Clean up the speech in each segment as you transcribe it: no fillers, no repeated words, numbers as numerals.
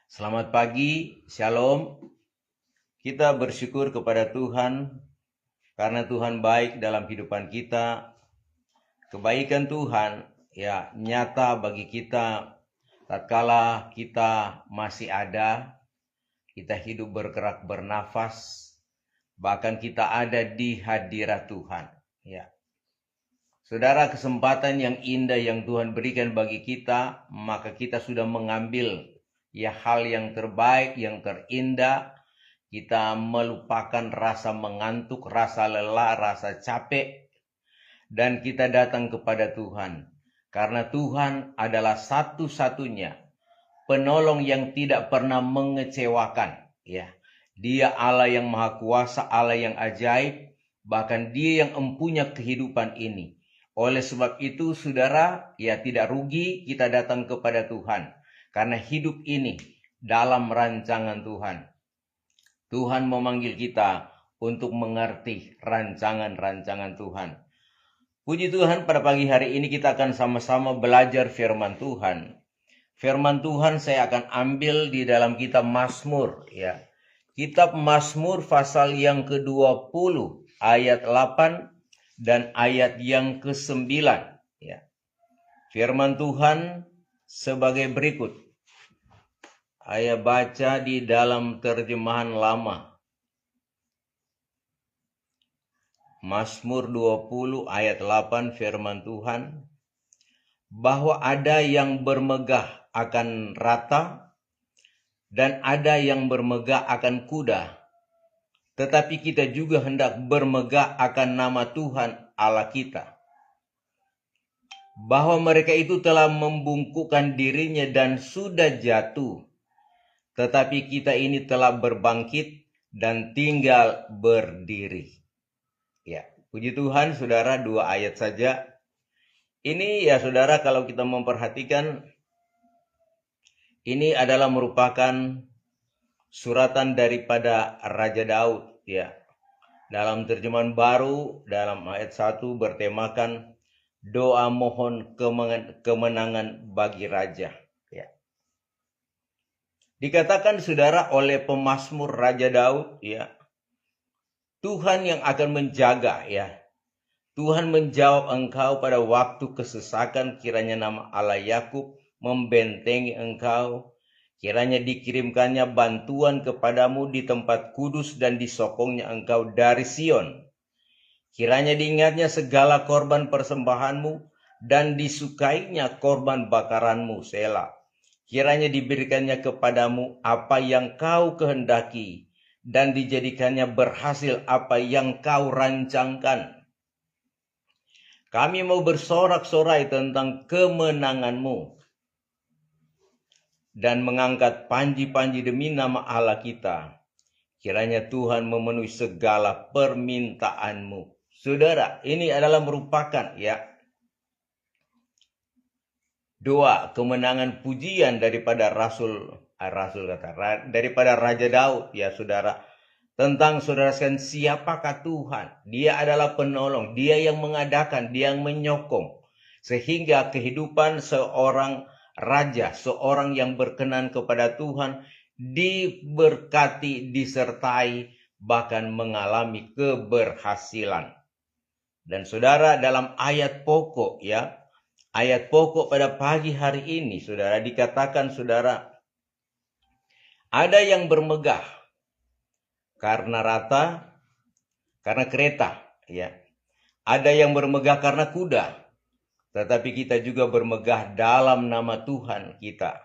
Selamat pagi, Shalom. Kita bersyukur kepada Tuhan karena Tuhan baik dalam kehidupan kita. Kebaikan Tuhan ya nyata bagi kita tatkala kita masih ada, kita hidup bergerak bernafas, bahkan kita ada di hadirat Tuhan. Ya. Saudara, kesempatan yang indah yang Tuhan berikan bagi kita, maka kita sudah mengambil ya hal yang terbaik, yang terindah. Kita melupakan rasa mengantuk, rasa lelah, rasa capek, dan kita datang kepada Tuhan. Karena Tuhan adalah satu-satunya penolong yang tidak pernah mengecewakan. Ya, Dia Allah yang maha kuasa, Allah yang ajaib, bahkan Dia yang empunya kehidupan ini. Oleh sebab itu, saudara, ya tidak rugi kita datang kepada Tuhan. Karena hidup ini dalam rancangan Tuhan. Tuhan memanggil kita untuk mengerti rancangan-rancangan Tuhan. Puji Tuhan, pada pagi hari ini kita akan sama-sama belajar firman Tuhan. Firman Tuhan saya akan ambil di dalam kitab Mazmur, ya. Kitab Mazmur pasal yang ke-20 ayat 8 dan ayat yang ke-9, ya. Firman Tuhan sebagai berikut. Saya baca di dalam terjemahan lama. Mazmur 20 ayat 8 firman Tuhan. Bahwa ada yang bermegah akan rata dan ada yang bermegah akan kuda. Tetapi kita juga hendak bermegah akan nama Tuhan Allah kita. Bahwa mereka itu telah membungkukkan dirinya dan sudah jatuh. Tetapi kita ini telah berbangkit dan tinggal berdiri. Ya, puji Tuhan, saudara, 2 ayat saja. Ini ya saudara, kalau kita memperhatikan, ini adalah merupakan suratan daripada Raja Daud, ya. Dalam terjemahan baru, dalam ayat 1 bertemakan doa mohon kemenangan bagi raja. Dikatakan saudara oleh pemazmur Raja Daud, ya, Tuhan yang akan menjaga, ya. Tuhan menjawab engkau pada waktu kesesakan, kiranya nama Allah Yakub membentengi engkau, kiranya dikirimkannya bantuan kepadamu di tempat kudus dan disokongnya engkau dari Sion. Kiranya diingatnya segala korban persembahanmu dan disukainya korban bakaranmu, Selah. Kiranya diberikannya kepadamu apa yang kau kehendaki dan dijadikannya berhasil apa yang kau rancangkan. Kami mau bersorak-sorai tentang kemenanganmu dan mengangkat panji-panji demi nama Allah kita. Kiranya Tuhan memenuhi segala permintaanmu. Saudara, ini adalah merupakan doa kemenangan pujian daripada daripada Raja Daud, ya saudara. Tentang saudara sekalian, siapakah Tuhan? Dia adalah penolong, dia yang mengadakan, dia yang menyokong. Sehingga kehidupan seorang raja, seorang yang berkenan kepada Tuhan, diberkati, disertai, bahkan mengalami keberhasilan. Dan saudara, dalam ayat pokok, ya, ayat pokok pada pagi hari ini, saudara, dikatakan, saudara, ada yang bermegah karena rata, karena kereta, ya. Ada yang bermegah karena kuda, tetapi kita juga bermegah dalam nama Tuhan kita.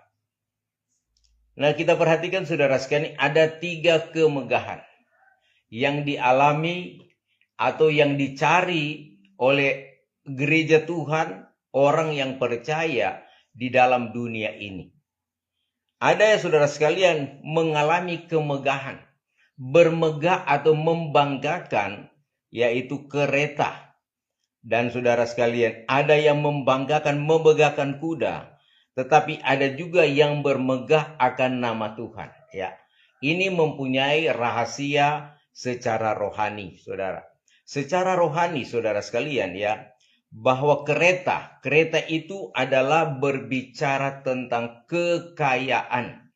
Nah, kita perhatikan saudara sekalian, ada 3 kemegahan yang dialami atau yang dicari oleh gereja Tuhan, orang yang percaya di dalam dunia ini. Ada ya saudara sekalian mengalami kemegahan, bermegah atau membanggakan, yaitu kereta. Dan saudara sekalian, ada yang membanggakan, memegahkan kuda, tetapi ada juga yang bermegah akan nama Tuhan, ya. Ini mempunyai rahasia secara rohani, saudara. Secara rohani, saudara sekalian, ya, bahwa kereta itu adalah berbicara tentang kekayaan.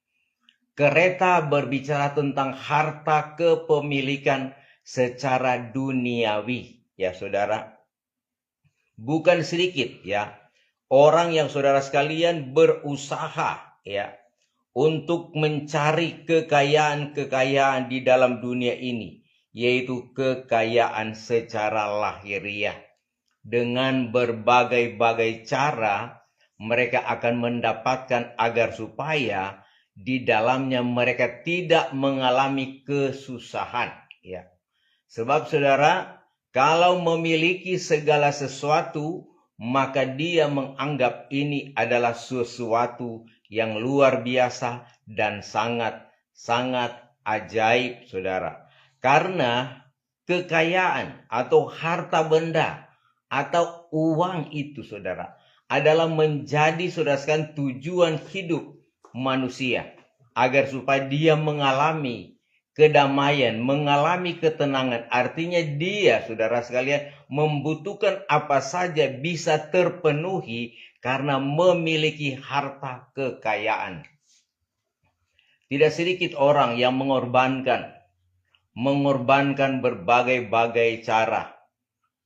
Kereta berbicara tentang harta kepemilikan secara duniawi, ya saudara. Bukan sedikit ya orang yang saudara sekalian berusaha ya untuk mencari kekayaan-kekayaan di dalam dunia ini, yaitu kekayaan secara lahiriah. Dengan berbagai-bagai cara mereka akan mendapatkan agar supaya di dalamnya mereka tidak mengalami kesusahan ya. Sebab saudara, kalau memiliki segala sesuatu, maka dia menganggap ini adalah sesuatu yang luar biasa dan sangat ajaib, saudara. Karena kekayaan atau harta benda atau uang itu, saudara, adalah menjadi, saudara sekalian, tujuan hidup manusia agar supaya dia mengalami kedamaian, mengalami ketenangan. Artinya dia, saudara sekalian, membutuhkan apa saja bisa terpenuhi karena memiliki harta kekayaan. Tidak sedikit orang yang mengorbankan berbagai-bagai cara,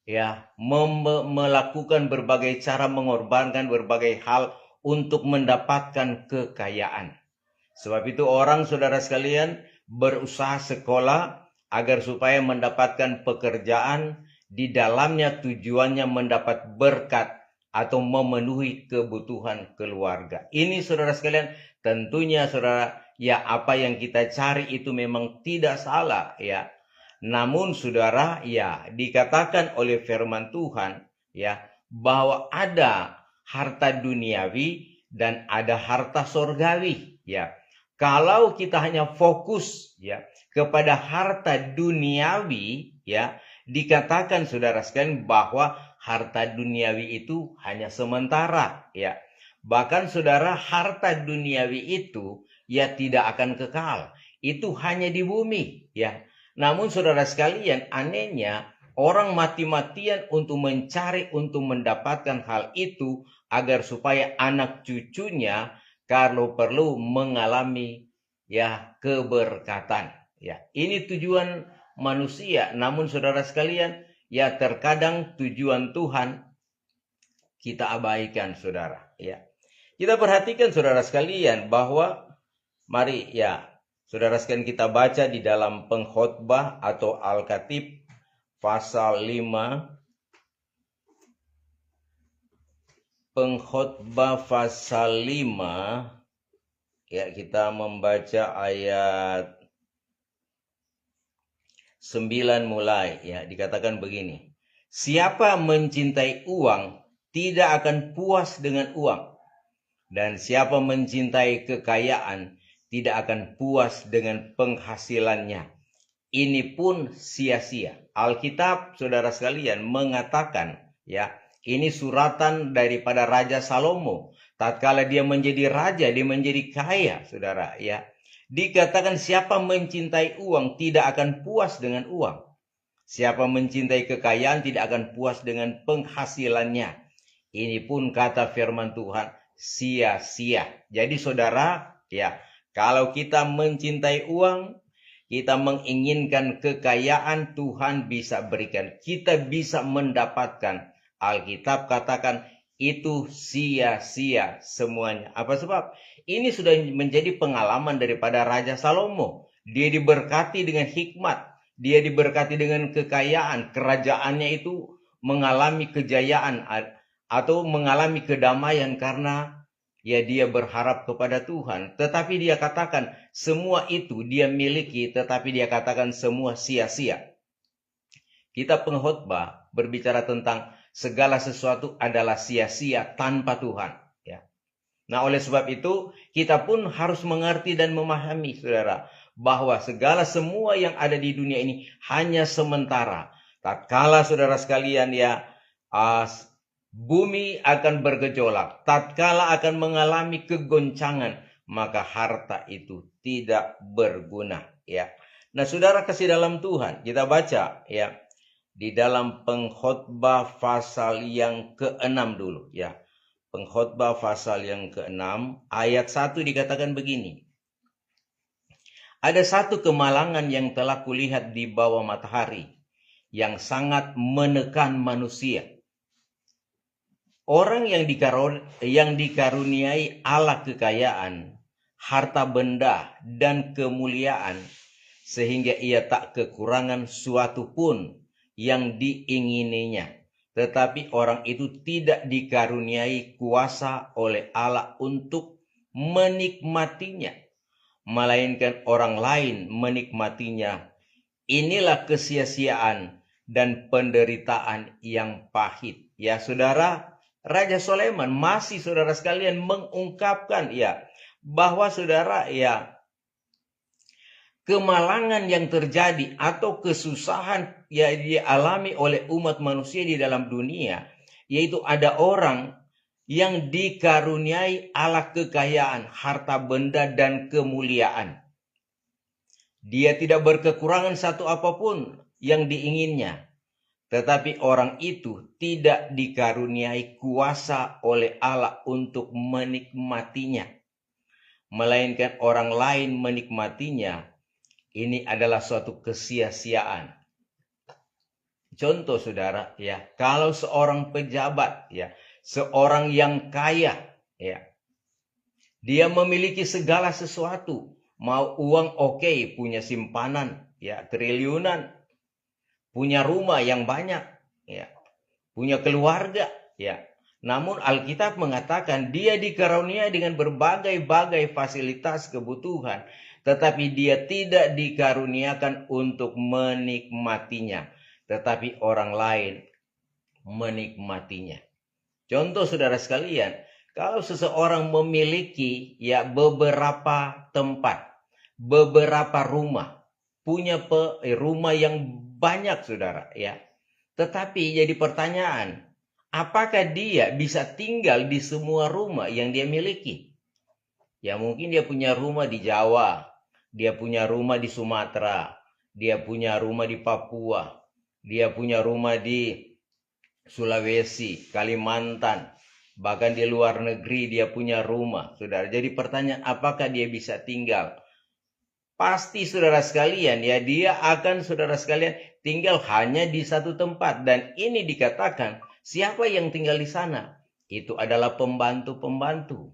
ya, melakukan berbagai cara, mengorbankan berbagai hal untuk mendapatkan kekayaan. Sebab itu orang, saudara sekalian, berusaha sekolah agar supaya mendapatkan pekerjaan, di dalamnya tujuannya mendapat berkat atau memenuhi kebutuhan keluarga. Ini, saudara sekalian, tentunya saudara, ya, apa yang kita cari itu memang tidak salah ya. Namun saudara, ya, dikatakan oleh firman Tuhan ya bahwa ada harta duniawi dan ada harta sorgawi ya. Kalau kita hanya fokus ya kepada harta duniawi ya, dikatakan saudara sekalian bahwa harta duniawi itu hanya sementara ya. Bahkan saudara, harta duniawi itu ya tidak akan kekal. Itu hanya di bumi ya. Namun saudara sekalian, anehnya orang mati-matian untuk mencari, untuk mendapatkan hal itu agar supaya anak cucunya kalau perlu mengalami ya keberkatan ya. Ini tujuan manusia. Namun saudara sekalian, ya terkadang tujuan Tuhan kita abaikan, saudara ya. Kita perhatikan saudara sekalian bahwa mari ya saudara sekalian kita baca di dalam Pengkhotbah atau Alkitab pasal 5. Pengkhotbah pasal 5 ya, kita membaca ayat 9 mulai ya, dikatakan begini. Siapa mencintai uang tidak akan puas dengan uang, dan siapa mencintai kekayaan tidak akan puas dengan penghasilannya. Ini pun sia-sia. Alkitab, saudara sekalian, mengatakan ya, ini suratan daripada Raja Salomo. Tatkala dia menjadi raja, dia menjadi kaya, saudara ya. Dikatakan siapa mencintai uang tidak akan puas dengan uang. Siapa mencintai kekayaan tidak akan puas dengan penghasilannya. Ini pun kata firman Tuhan, sia-sia. Jadi saudara, ya, kalau kita mencintai uang, kita menginginkan kekayaan, Tuhan bisa berikan. Kita bisa mendapatkan. Alkitab katakan itu sia-sia semuanya. Apa sebab? Ini sudah menjadi pengalaman daripada Raja Salomo. Dia diberkati dengan hikmat. Dia diberkati dengan kekayaan. Kerajaannya itu mengalami kejayaan atau mengalami kedamaian karena ya dia berharap kepada Tuhan. Tetapi dia katakan semua itu dia miliki, tetapi dia katakan semua sia-sia. Kita Pengkhotbah berbicara tentang segala sesuatu adalah sia-sia tanpa Tuhan ya. Nah, oleh sebab itu kita pun harus mengerti dan memahami, saudara, bahwa segala semua yang ada di dunia ini hanya sementara. Tatkala saudara sekalian ya, bumi akan bergejolak, tatkala akan mengalami kegoncangan, maka harta itu tidak berguna ya. Nah, saudara kasih dalam Tuhan, kita baca ya di dalam Pengkhotbah pasal yang ke-6 dulu ya. Pengkhotbah pasal yang ke-6 ayat 1 dikatakan begini. Ada satu kemalangan yang telah kulihat di bawah matahari yang sangat menekan manusia. Orang yang dikaruniai Allah kekayaan, harta benda, dan kemuliaan, sehingga ia tak kekurangan suatu pun yang diingininya. Tetapi orang itu tidak dikaruniai kuasa oleh Allah untuk menikmatinya, melainkan orang lain menikmatinya. Inilah kesia-siaan dan penderitaan yang pahit. Ya saudara, Raja Sulaiman masih saudara sekalian mengungkapkan bahwa saudara kemalangan yang terjadi atau kesusahan yang dialami oleh umat manusia di dalam dunia, yaitu ada orang yang dikaruniai Allah kekayaan, harta benda, dan kemuliaan. Dia tidak berkekurangan satu apapun yang diinginnya. Tetapi orang itu tidak dikaruniai kuasa oleh Allah untuk menikmatinya, melainkan orang lain menikmatinya. Ini adalah suatu kesia-siaan. Contoh saudara, kalau seorang pejabat, seorang yang kaya, dia memiliki segala sesuatu, mau uang oke, punya simpanan, triliunan, punya rumah yang banyak, punya keluarga, Namun Alkitab mengatakan dia dikaruniai dengan berbagai-bagai fasilitas kebutuhan, tetapi dia tidak dikaruniakan untuk menikmatinya, tetapi orang lain menikmatinya. Contoh saudara sekalian, kalau seseorang memiliki beberapa tempat, beberapa rumah, punya rumah yang banyak saudara, tetapi jadi pertanyaan, apakah dia bisa tinggal di semua rumah yang dia miliki? Mungkin dia punya rumah di Jawa, dia punya rumah di Sumatera, dia punya rumah di Papua, dia punya rumah di Sulawesi, Kalimantan, bahkan di luar negeri dia punya rumah, saudara. Jadi pertanyaan, apakah dia bisa tinggal? Pasti saudara sekalian, dia akan saudara sekalian tinggal hanya di satu tempat. Dan ini dikatakan, siapa yang tinggal di sana? Itu adalah pembantu-pembantu.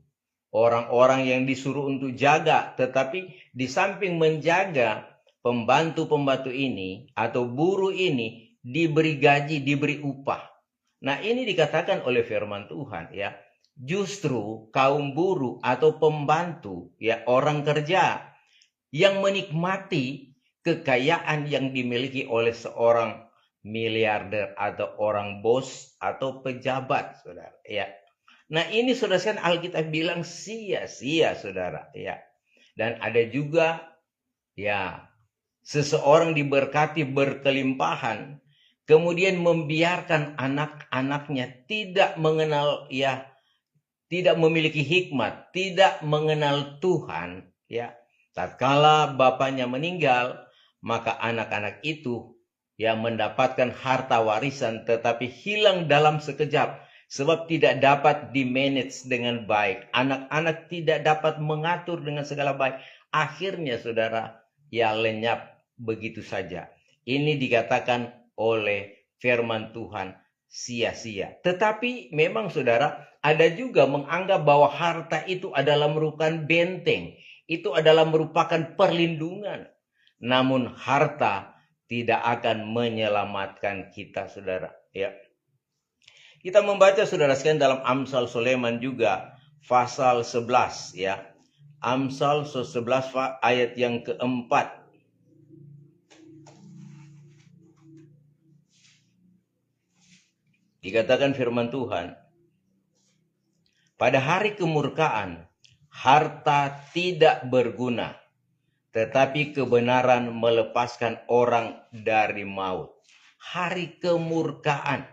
Orang-orang yang disuruh untuk jaga, tetapi di samping menjaga, pembantu-pembantu ini atau buruh ini diberi gaji, diberi upah. Nah, ini dikatakan oleh firman Tuhan, justru kaum buruh atau pembantu, orang kerja yang menikmati kekayaan yang dimiliki oleh seorang miliarder atau orang bos atau pejabat, saudara. Nah, ini saudara, Alkitab bilang sia-sia, saudara. Dan ada juga seseorang diberkati berkelimpahan, kemudian membiarkan anak-anaknya tidak mengenal, tidak memiliki hikmat, tidak mengenal Tuhan, Tatkala bapaknya meninggal, maka anak-anak itu mendapatkan harta warisan tetapi hilang dalam sekejap sebab tidak dapat di-manage dengan baik. Anak-anak tidak dapat mengatur dengan segala baik. Akhirnya saudara, lenyap begitu saja. Ini dikatakan oleh firman Tuhan sia-sia. Tetapi memang saudara, ada juga menganggap bahwa harta itu adalah merupakan benteng. Itu adalah merupakan perlindungan. Namun harta tidak akan menyelamatkan kita, saudara. Kita membaca saudara sekalian dalam Amsal Sulaiman juga pasal 11, Amsal 11 ayat yang keempat. Dikatakan firman Tuhan, pada hari kemurkaan harta tidak berguna, tetapi kebenaran melepaskan orang dari maut. Hari kemurkaan,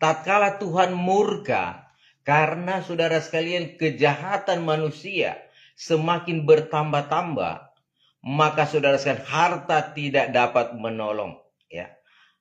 tatkala Tuhan murka karena saudara sekalian kejahatan manusia semakin bertambah-tambah, maka saudara sekalian harta tidak dapat menolong,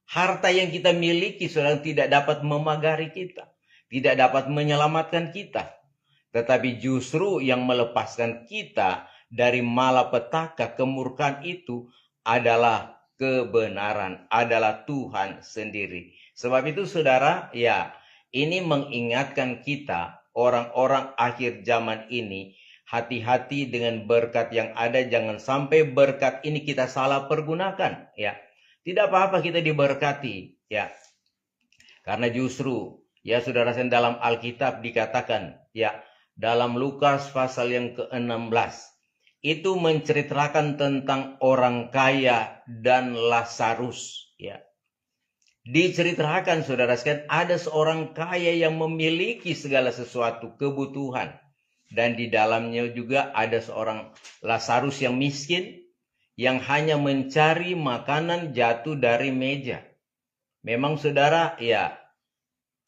Harta yang kita miliki saudara tidak dapat memagari kita, tidak dapat menyelamatkan kita. Tetapi justru yang melepaskan kita dari malapetaka, kemurkaan itu adalah kebenaran, adalah Tuhan sendiri. Sebab itu saudara, ya, ini mengingatkan kita orang-orang akhir zaman ini, hati-hati dengan berkat yang ada, jangan sampai berkat ini kita salah pergunakan, ya. Tidak apa-apa kita diberkati, ya. Karena justru, ya saudara, dalam Alkitab dikatakan, ya, dalam Lukas pasal yang ke-16, itu menceritakan tentang orang kaya dan Lazarus, ya. Diceritakan saudara sekalian, ada seorang kaya yang memiliki segala sesuatu kebutuhan, dan di dalamnya juga ada seorang Lazarus yang miskin, yang hanya mencari makanan jatuh dari meja. Memang saudara, ya,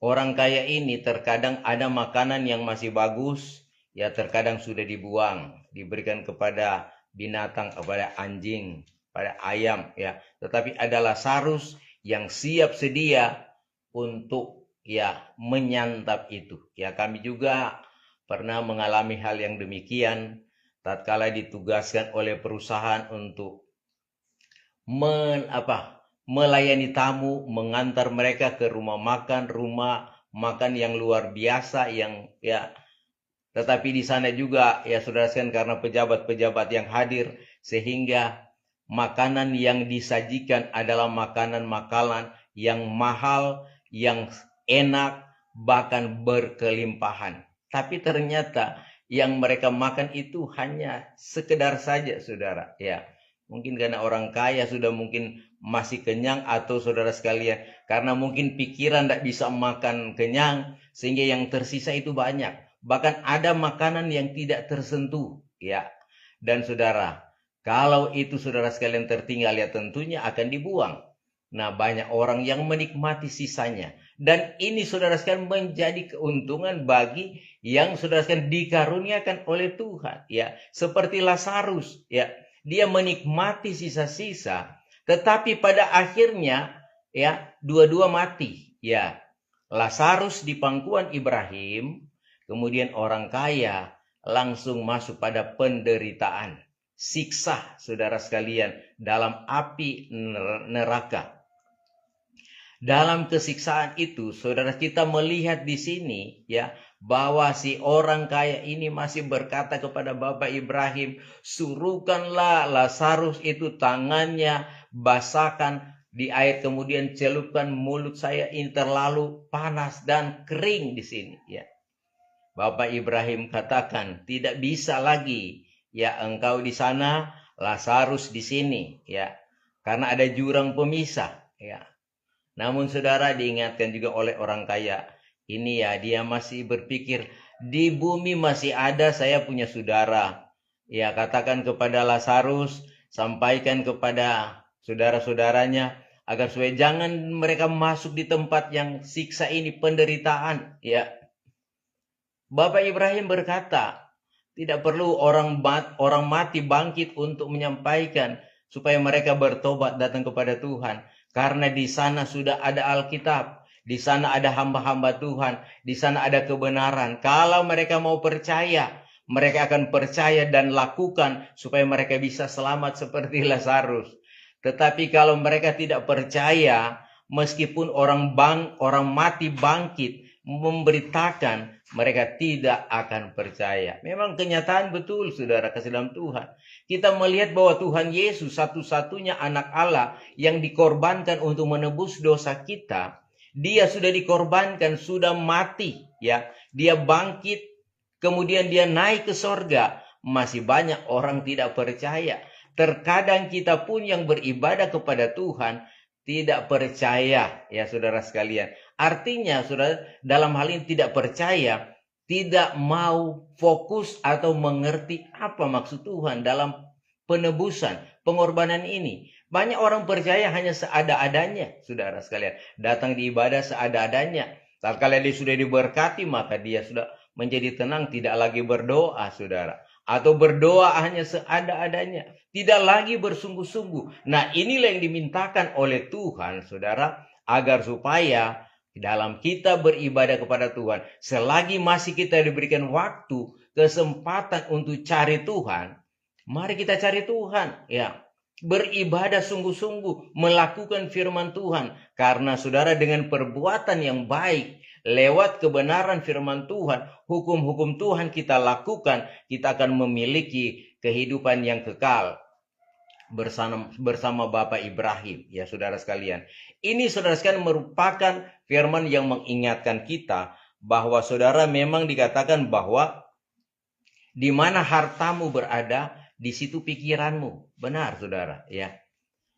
orang kaya ini terkadang ada makanan yang masih bagus, ya terkadang sudah dibuang, diberikan kepada binatang, kepada anjing, pada ayam, ya. Tetapi ada Lazarus yang siap sedia untuk, ya, menyantap itu. Ya, kami juga pernah mengalami hal yang demikian tatkala ditugaskan oleh perusahaan untuk melayani tamu, mengantar mereka ke rumah makan yang luar biasa, yang, ya, tetapi di sana juga, ya saudara sekalian, karena pejabat-pejabat yang hadir, sehingga makanan yang disajikan adalah makanan-makanan yang mahal, yang enak, bahkan berkelimpahan. Tapi ternyata yang mereka makan itu hanya sekedar saja, saudara, ya. Mungkin karena orang kaya sudah mungkin masih kenyang, atau saudara sekalian karena mungkin pikiran tidak bisa makan kenyang, sehingga yang tersisa itu banyak. Bahkan ada makanan yang tidak tersentuh, ya. Dan saudara, kalau itu saudara sekalian tertinggal, ya tentunya akan dibuang. Nah, banyak orang yang menikmati sisanya. Dan ini saudara sekalian menjadi keuntungan bagi yang saudara sekalian dikaruniakan oleh Tuhan, ya. Seperti Lazarus, ya. Dia menikmati sisa-sisa, tetapi pada akhirnya, ya, dua-dua mati, ya. Lazarus di pangkuan Ibrahim, kemudian orang kaya langsung masuk pada penderitaan, siksa, saudara sekalian, dalam api neraka. Dalam kesiksaan itu, saudara, kita melihat di sini, ya, bahwa si orang kaya ini masih berkata kepada Bapak Ibrahim, suruhkanlah Lazarus itu tangannya basahkan di air, kemudian celupkan, mulut saya ini terlalu panas dan kering di sini, ya. Bapak Ibrahim katakan, tidak bisa lagi, ya, engkau di sana, Lazarus di sini, ya, karena ada jurang pemisah, ya. Namun saudara, diingatkan juga oleh orang kaya ini, ya, dia masih berpikir, di bumi masih ada saya punya saudara. Ya, katakan kepada Lazarus, sampaikan kepada saudara-saudaranya, agar supaya jangan mereka masuk di tempat yang siksa ini, penderitaan, ya. Bapak Ibrahim berkata, tidak perlu orang mati bangkit untuk menyampaikan supaya mereka bertobat datang kepada Tuhan. Karena di sana sudah ada Alkitab, di sana ada hamba-hamba Tuhan, di sana ada kebenaran. Kalau mereka mau percaya, mereka akan percaya dan lakukan supaya mereka bisa selamat seperti Lazarus. Tetapi kalau mereka tidak percaya, meskipun orang mati bangkit memberitakan, mereka tidak akan percaya. Memang kenyataan betul, saudara kasih dalam Tuhan. Kita melihat bahwa Tuhan Yesus satu-satunya anak Allah yang dikorbankan untuk menebus dosa kita. Dia sudah dikorbankan, sudah mati, ya. Dia bangkit, kemudian dia naik ke sorga. Masih banyak orang tidak percaya. Terkadang kita pun yang beribadah kepada Tuhan tidak percaya, ya saudara sekalian. Artinya, saudara, dalam hal ini tidak percaya, tidak mau fokus atau mengerti apa maksud Tuhan dalam penebusan, pengorbanan ini. Banyak orang percaya hanya seada-adanya, saudara sekalian. Datang di ibadah seada-adanya. Tatkala dia sudah diberkati, maka dia sudah menjadi tenang, tidak lagi berdoa, saudara. Atau berdoa hanya seada-adanya, tidak lagi bersungguh-sungguh. Nah, inilah yang dimintakan oleh Tuhan, saudara, agar supaya dalam kita beribadah kepada Tuhan, selagi masih kita diberikan waktu, kesempatan untuk cari Tuhan, Mari kita cari Tuhan, ya. Beribadah sungguh-sungguh, melakukan firman Tuhan. Karena saudara dengan perbuatan yang baik, lewat kebenaran firman Tuhan, hukum-hukum Tuhan kita lakukan, kita akan memiliki kehidupan yang kekal bersama Bapak Ibrahim, ya saudara sekalian. Ini saudara sekalian merupakan firman yang mengingatkan kita bahwa saudara memang dikatakan bahwa di mana hartamu berada, di situ pikiranmu. Benar, saudara, ya.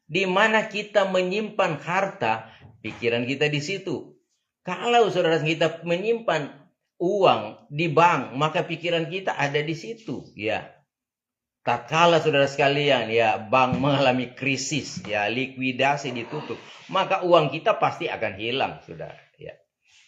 Di mana kita menyimpan harta, pikiran kita di situ. Kalau saudara kita menyimpan uang di bank, maka pikiran kita ada di situ, ya. Tatkala saudara sekalian, ya, bank mengalami krisis, ya, likuidasi ditutup, maka uang kita pasti akan hilang, saudara, ya.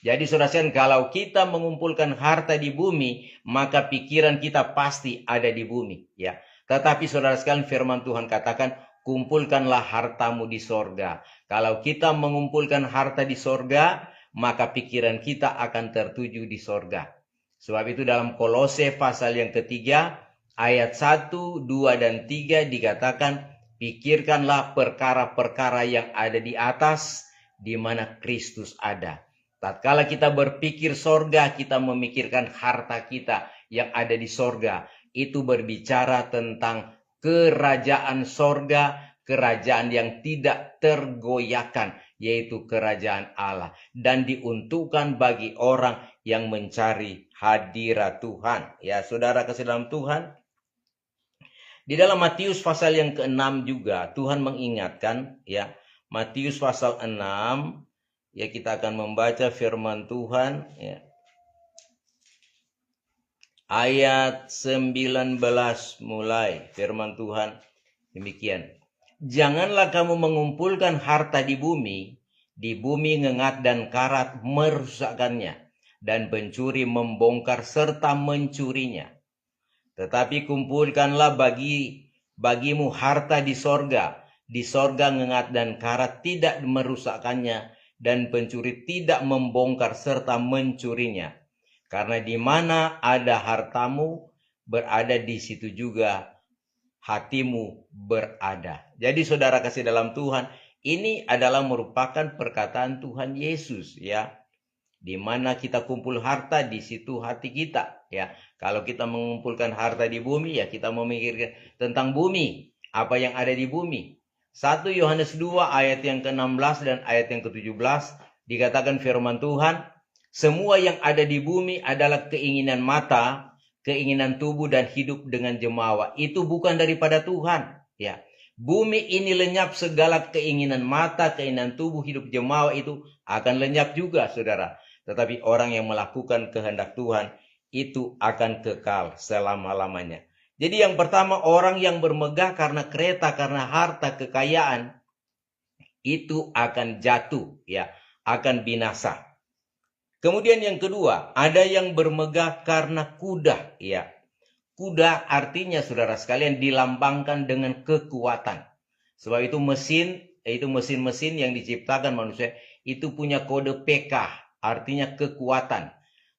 Jadi saudara sekalian, kalau kita mengumpulkan harta di bumi, maka pikiran kita pasti ada di bumi, ya. Tetapi saudara sekalian, firman Tuhan katakan, kumpulkanlah hartamu di sorga. Kalau kita mengumpulkan harta di sorga, maka pikiran kita akan tertuju di sorga. Sebab itu dalam Kolose pasal yang ketiga, ayat 1, 2, dan 3 dikatakan, pikirkanlah perkara-perkara yang ada di atas, di mana Kristus ada. Tatkala kita berpikir sorga, kita memikirkan harta kita yang ada di sorga. Itu berbicara tentang kerajaan sorga, kerajaan yang tidak tergoyahkan, yaitu kerajaan Allah. Dan diuntukkan bagi orang yang mencari hadirat Tuhan. Ya, saudara kasih dalam Tuhan. Di dalam Matius pasal yang ke-6 juga, Tuhan mengingatkan, ya, Matius pasal 6, ya, kita akan membaca firman Tuhan, ya. Ayat 19 mulai, firman Tuhan demikian. Janganlah kamu mengumpulkan harta di bumi ngengat dan karat merusakkannya, dan pencuri membongkar serta mencurinya. Tetapi kumpulkanlah bagimu harta di sorga ngengat dan karat tidak merusakkannya, dan pencuri tidak membongkar serta mencurinya. Karena di mana ada hartamu berada, di situ juga hatimu berada. Jadi saudara kasih dalam Tuhan, ini adalah merupakan perkataan Tuhan Yesus, ya. Di mana kita kumpul harta, di situ hati kita, ya. Kalau kita mengumpulkan harta di bumi, ya kita memikirkan tentang bumi, apa yang ada di bumi. 1 Yohanes 2 ayat yang ke-16 dan ayat yang ke-17 dikatakan firman Tuhan, semua yang ada di bumi adalah keinginan mata, keinginan tubuh, dan hidup dengan jemawa. Itu bukan daripada Tuhan, ya. Bumi ini lenyap, segala keinginan mata, keinginan tubuh, hidup jemawa itu akan lenyap juga, saudara. Tetapi orang yang melakukan kehendak Tuhan itu akan kekal selama-lamanya. Jadi yang pertama, orang yang bermegah karena kereta, karena harta, kekayaan, itu akan jatuh, ya, akan binasa. Kemudian yang kedua, ada yang bermegah karena kuda, ya. Kuda artinya saudara sekalian dilambangkan dengan kekuatan. Sebab itu mesin-mesin yang diciptakan manusia itu punya kode PK, artinya kekuatan.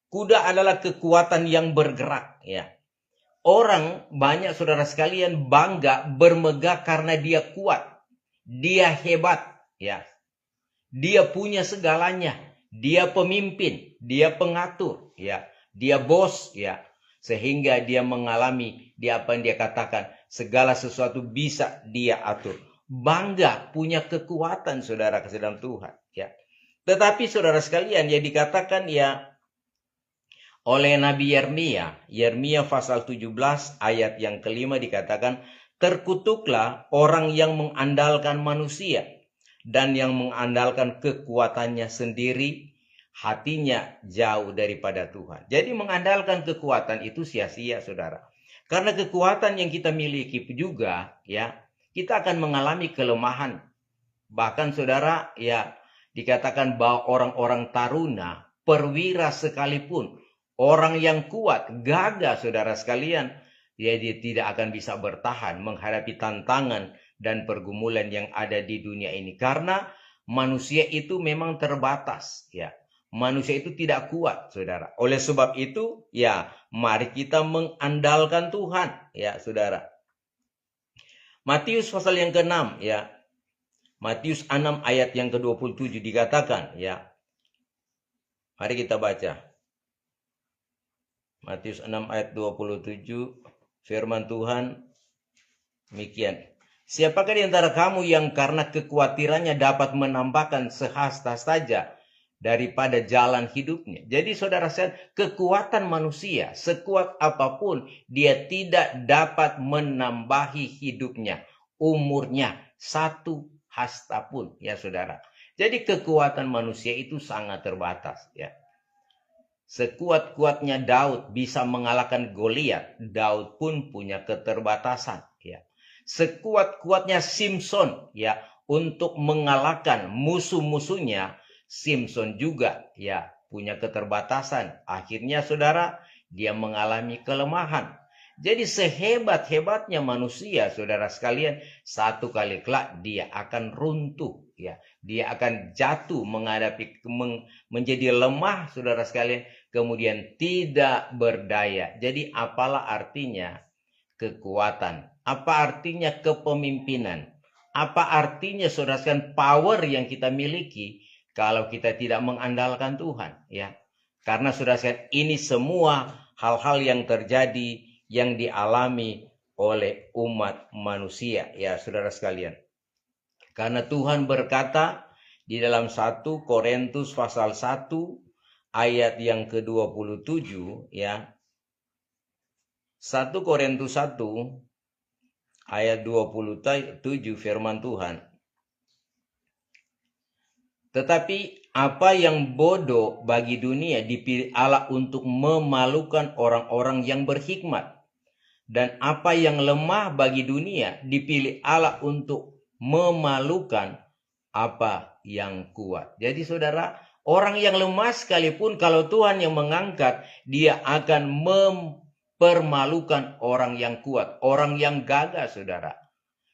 Kuda adalah kekuatan yang bergerak, ya. Orang banyak saudara sekalian bangga bermegah karena dia kuat, dia hebat, ya. Dia punya segalanya. Dia pemimpin, dia pengatur, ya, dia bos, ya, sehingga dia mengalami apa yang dia katakan, segala sesuatu bisa dia atur. Bangga punya kekuatan, saudara kasih dalam Tuhan, ya. Tetapi saudara sekalian, ya dikatakan, ya, oleh Nabi Yeremia pasal 17 ayat yang ke-5 dikatakan, terkutuklah orang yang mengandalkan manusia dan yang mengandalkan kekuatannya sendiri, hatinya jauh daripada Tuhan. Jadi mengandalkan kekuatan itu sia-sia, saudara. Karena kekuatan yang kita miliki juga, ya, kita akan mengalami kelemahan. Bahkan saudara, ya, dikatakan bahwa orang-orang taruna, perwira sekalipun, orang yang kuat, gagah saudara sekalian, ya, dia tidak akan bisa bertahan menghadapi tantangan dan pergumulan yang ada di dunia ini. Karena manusia itu memang terbatas, ya. Manusia itu tidak kuat, saudara. Oleh sebab itu, ya, mari kita mengandalkan Tuhan, ya, saudara. Matius pasal yang ke-6 ya. Matius 6 ayat yang ke-27 dikatakan ya. Mari kita baca. Matius 6 ayat 27 firman Tuhan demikian. Siapakah di antara kamu yang karena kekhawatirannya dapat menambahkan sehasta saja daripada jalan hidupnya? Jadi saudara sekalian, kekuatan manusia sekuat apapun dia tidak dapat menambahi hidupnya, umurnya satu hasta pun ya saudara. Jadi kekuatan manusia itu sangat terbatas ya. Sekuat-kuatnya Daud bisa mengalahkan Goliat, Daud pun punya keterbatasan ya. Sekuat-kuatnya Simpson ya untuk mengalahkan musuh-musuhnya, Simpson juga ya punya keterbatasan. Akhirnya saudara, dia mengalami kelemahan. Jadi sehebat-hebatnya manusia saudara sekalian, satu kali kelak dia akan runtuh ya. Dia akan jatuh menjadi lemah saudara sekalian, kemudian tidak berdaya. Jadi apalah artinya kekuatan? Apa artinya kepemimpinan? Apa artinya saudara sekalian power yang kita miliki kalau kita tidak mengandalkan Tuhan ya? Karena saudara sekalian ini semua hal-hal yang terjadi yang dialami oleh umat manusia ya saudara sekalian. Karena Tuhan berkata di dalam 1 Korintus pasal 1 ayat yang ke-27 ya. 1 Korintus 1 ayat 27 firman Tuhan. Tetapi apa yang bodoh bagi dunia dipilih Allah untuk memalukan orang-orang yang berhikmat. Dan apa yang lemah bagi dunia dipilih Allah untuk memalukan apa yang kuat. Jadi saudara, orang yang lemah sekalipun kalau Tuhan yang mengangkat, dia akan mempermalukan orang yang kuat, orang yang gagah saudara.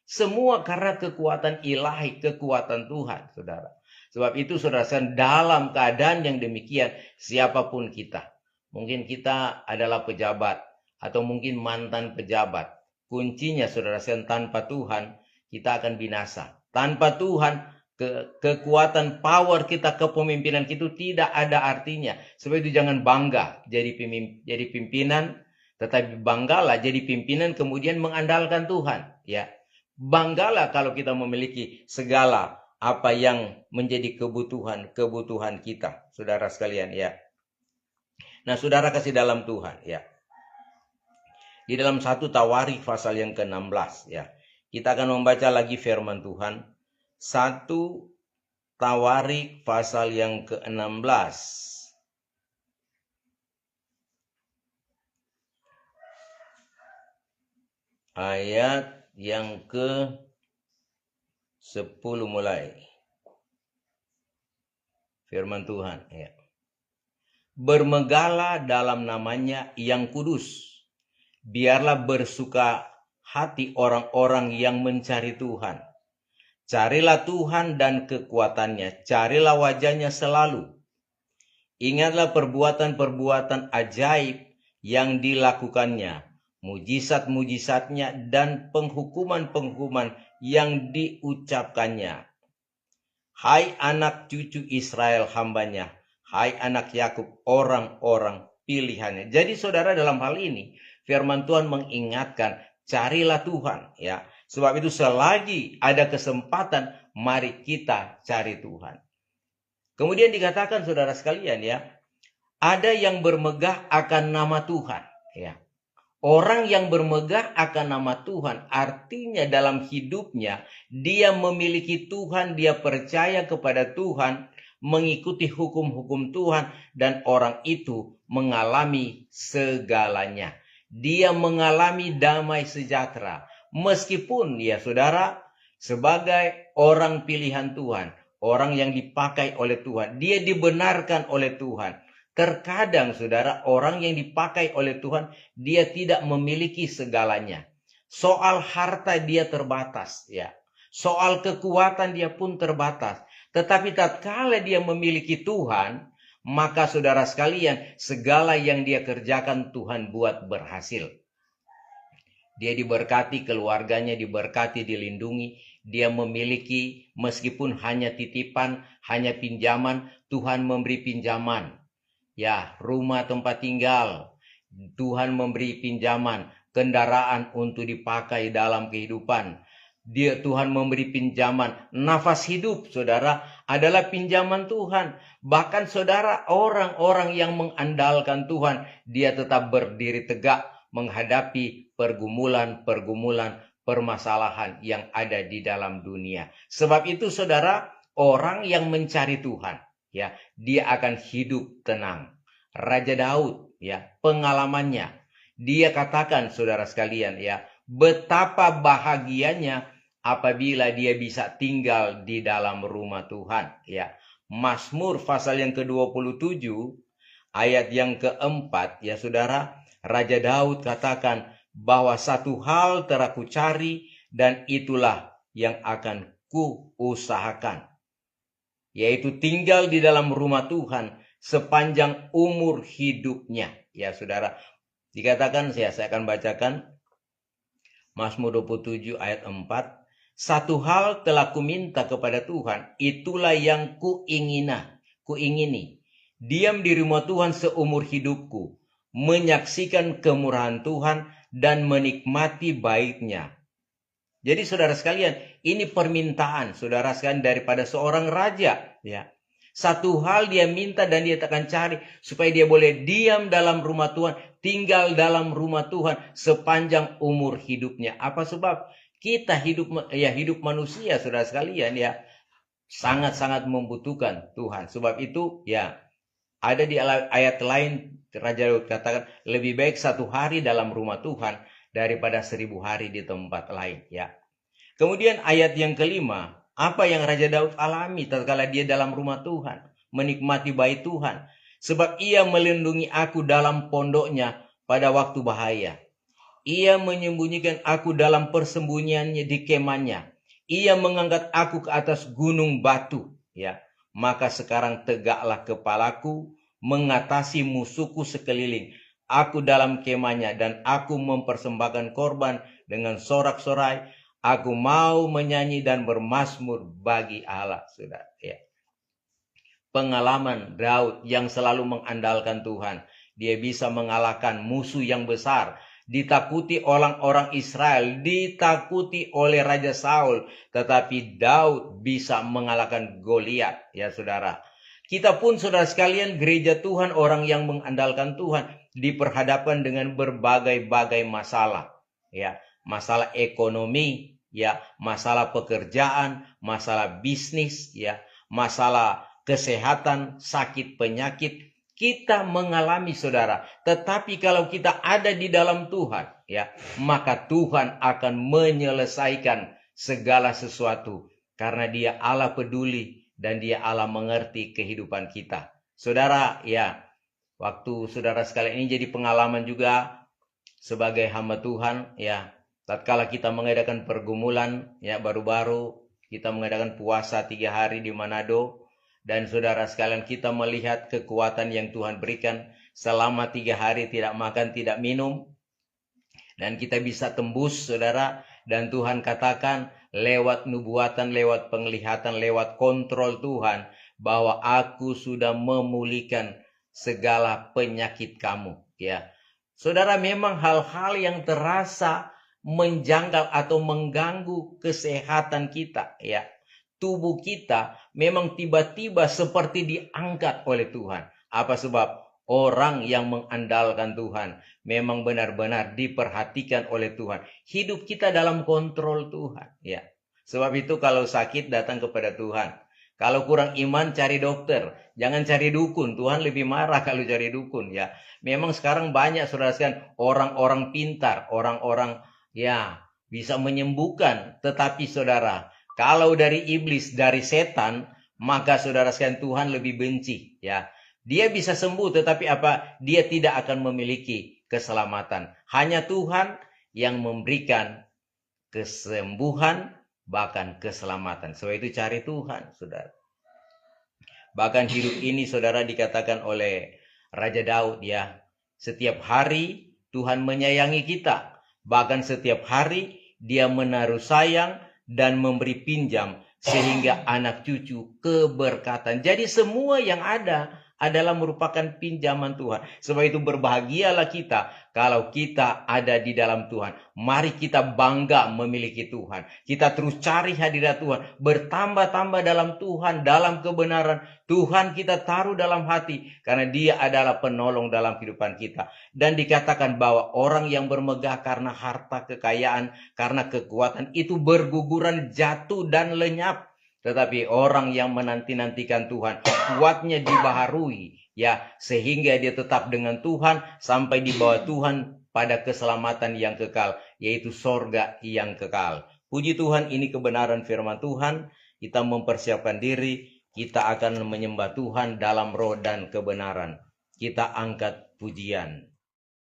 Semua karena kekuatan ilahi, kekuatan Tuhan saudara. Sebab itu saudara, dalam keadaan yang demikian, siapapun kita, mungkin kita adalah pejabat atau mungkin mantan pejabat, kuncinya saudara, tanpa Tuhan kita akan binasa. Tanpa Tuhan kekuatan power kita, kepemimpinan kita tidak ada artinya. Sebab itu jangan bangga jadi pimpinan, tetapi banggalah jadi pimpinan kemudian mengandalkan Tuhan ya. Banggalah kalau kita memiliki segala apa yang menjadi kebutuhan kita saudara sekalian ya. Nah saudara kasih dalam Tuhan ya, di dalam 1 Tawarik pasal yang ke-16 ya, kita akan membaca lagi firman Tuhan. 1 Tawarik pasal yang ke-16 ayat yang ke-10 mulai. Firman Tuhan ya. Bermegahlah dalam namanya yang kudus. Biarlah bersuka hati orang-orang yang mencari Tuhan. Carilah Tuhan dan kekuatannya, carilah wajahnya selalu. Ingatlah perbuatan-perbuatan ajaib yang dilakukannya, mujizat-mujizatnya dan penghukuman-penghukuman yang diucapkannya. Hai anak cucu Israel hambanya, hai anak Yakub orang-orang pilihannya. Jadi saudara, dalam hal ini firman Tuhan mengingatkan, carilah Tuhan ya. Sebab itu selagi ada kesempatan, mari kita cari Tuhan. Kemudian dikatakan saudara sekalian ya, ada yang bermegah akan nama Tuhan ya. Orang yang bermegah akan nama Tuhan artinya dalam hidupnya dia memiliki Tuhan, dia percaya kepada Tuhan, mengikuti hukum-hukum Tuhan, dan orang itu mengalami segalanya. Dia mengalami damai sejahtera. Meskipun ya saudara, sebagai orang pilihan Tuhan, orang yang dipakai oleh Tuhan, dia dibenarkan oleh Tuhan. Terkadang saudara, orang yang dipakai oleh Tuhan, dia tidak memiliki segalanya. Soal harta dia terbatas ya. Soal kekuatan dia pun terbatas. Tetapi tatkala dia memiliki Tuhan, maka saudara sekalian, segala yang dia kerjakan Tuhan buat berhasil. Dia diberkati, keluarganya diberkati, dilindungi. Dia memiliki, meskipun hanya titipan, hanya pinjaman, Tuhan memberi pinjaman. Ya, rumah tempat tinggal, Tuhan memberi pinjaman, kendaraan untuk dipakai dalam kehidupan. Tuhan memberi pinjaman, nafas hidup, saudara, adalah pinjaman Tuhan. Bahkan saudara, orang-orang yang mengandalkan Tuhan, dia tetap berdiri tegak menghadapi pergumulan-pergumulan, permasalahan yang ada di dalam dunia. Sebab itu saudara, orang yang mencari Tuhan, ya, dia akan hidup tenang. Raja Daud, ya, pengalamannya, dia katakan saudara sekalian, ya, betapa bahagianya apabila dia bisa tinggal di dalam rumah Tuhan, ya. Mazmur pasal yang ke-27 ayat yang keempat, ya saudara, Raja Daud katakan bahwa satu hal telah ku cari dan itulah yang akan ku usahakan, yaitu tinggal di dalam rumah Tuhan sepanjang umur hidupnya. Ya saudara, dikatakan, saya akan bacakan Mazmur 27 ayat 4. Satu hal telah ku minta kepada Tuhan, itulah yang kuingini. Diam di rumah Tuhan seumur hidupku, menyaksikan kemurahan Tuhan dan menikmati baiknya. Jadi saudara sekalian, ini permintaan saudara sekalian daripada seorang raja, ya. Satu hal dia minta dan dia akan cari supaya dia boleh diam dalam rumah Tuhan, tinggal dalam rumah Tuhan sepanjang umur hidupnya. Apa sebab? Kita hidup manusia saudara sekalian, ya, sangat-sangat membutuhkan Tuhan. Sebab itu, ya, ada di ayat lain Raja Daud katakan, lebih baik satu hari dalam rumah Tuhan daripada 1000 hari di tempat lain, ya. Kemudian ayat yang kelima, apa yang Raja Daud alami tatkala dia dalam rumah Tuhan, menikmati bait Tuhan. Sebab ia melindungi aku dalam pondoknya pada waktu bahaya. Ia menyembunyikan aku dalam persembunyiannya di kemahnya. Ia mengangkat aku ke atas gunung batu, ya. Maka sekarang tegaklah kepalaku mengatasi musuhku sekeliling. Aku dalam kemahnya dan aku mempersembahkan korban dengan sorak-sorai. Aku mau menyanyi dan bermazmur bagi Allah, saudara. Ya. Pengalaman Daud yang selalu mengandalkan Tuhan. Dia bisa mengalahkan musuh yang besar. Ditakuti orang-orang Israel, ditakuti oleh Raja Saul, tetapi Daud bisa mengalahkan Goliat, ya saudara. Kita pun saudara sekalian, gereja Tuhan, orang yang mengandalkan Tuhan, diperhadapkan dengan berbagai-bagai masalah, ya, masalah ekonomi, ya, masalah pekerjaan, masalah bisnis, ya, masalah kesehatan, sakit penyakit. Kita mengalami saudara, tetapi kalau kita ada di dalam Tuhan, ya, maka Tuhan akan menyelesaikan segala sesuatu karena Dia Allah peduli dan Dia Allah mengerti kehidupan kita. Saudara, ya, waktu saudara sekalian ini jadi pengalaman juga sebagai hamba Tuhan, ya, tatkala kita mengadakan pergumulan, ya, baru-baru kita mengadakan puasa 3 hari di Manado. Dan saudara sekalian, kita melihat kekuatan yang Tuhan berikan selama 3 hari tidak makan, tidak minum. Dan kita bisa tembus, saudara. Dan Tuhan katakan lewat nubuatan, lewat penglihatan, lewat kontrol Tuhan, bahwa aku sudah memulihkan segala penyakit kamu. Ya, saudara, memang hal-hal yang terasa menjanggal atau mengganggu kesehatan kita, ya, tubuh kita memang tiba-tiba seperti diangkat oleh Tuhan. Apa sebab? Orang yang mengandalkan Tuhan memang benar-benar diperhatikan oleh Tuhan. Hidup kita dalam kontrol Tuhan, ya. Sebab itu kalau sakit datang kepada Tuhan. Kalau kurang iman cari dokter, jangan cari dukun. Tuhan lebih marah kalau cari dukun, ya. Memang sekarang banyak saudara sekalian orang-orang pintar, orang-orang, ya, bisa menyembuhkan, tetapi saudara, kalau dari iblis, dari setan, maka saudara sekalian Tuhan lebih benci, ya. Dia bisa sembuh, tetapi apa? Dia tidak akan memiliki keselamatan. Hanya Tuhan yang memberikan kesembuhan, bahkan keselamatan. Sebab itu cari Tuhan, saudara. Bahkan hidup ini, saudara, dikatakan oleh Raja Daud, ya, setiap hari Tuhan menyayangi kita. Bahkan setiap hari dia menaruh sayang dan memberi pinjam sehingga anak cucu keberkatan. Jadi semua yang ada adalah merupakan pinjaman Tuhan. Sebab itu berbahagialah kita kalau kita ada di dalam Tuhan. Mari kita bangga memiliki Tuhan. Kita terus cari hadirat Tuhan. Bertambah-tambah dalam Tuhan, dalam kebenaran. Tuhan kita taruh dalam hati. Karena dia adalah penolong dalam kehidupan kita. Dan dikatakan bahwa orang yang bermegah karena harta kekayaan, karena kekuatan itu berguguran, jatuh dan lenyap. Tetapi orang yang menanti-nantikan Tuhan, kuatnya dibaharui, ya, sehingga dia tetap dengan Tuhan sampai di bawah Tuhan pada keselamatan yang kekal, yaitu sorga yang kekal. Puji Tuhan, ini kebenaran firman Tuhan. Kita mempersiapkan diri, kita akan menyembah Tuhan dalam roh dan kebenaran. Kita angkat pujian.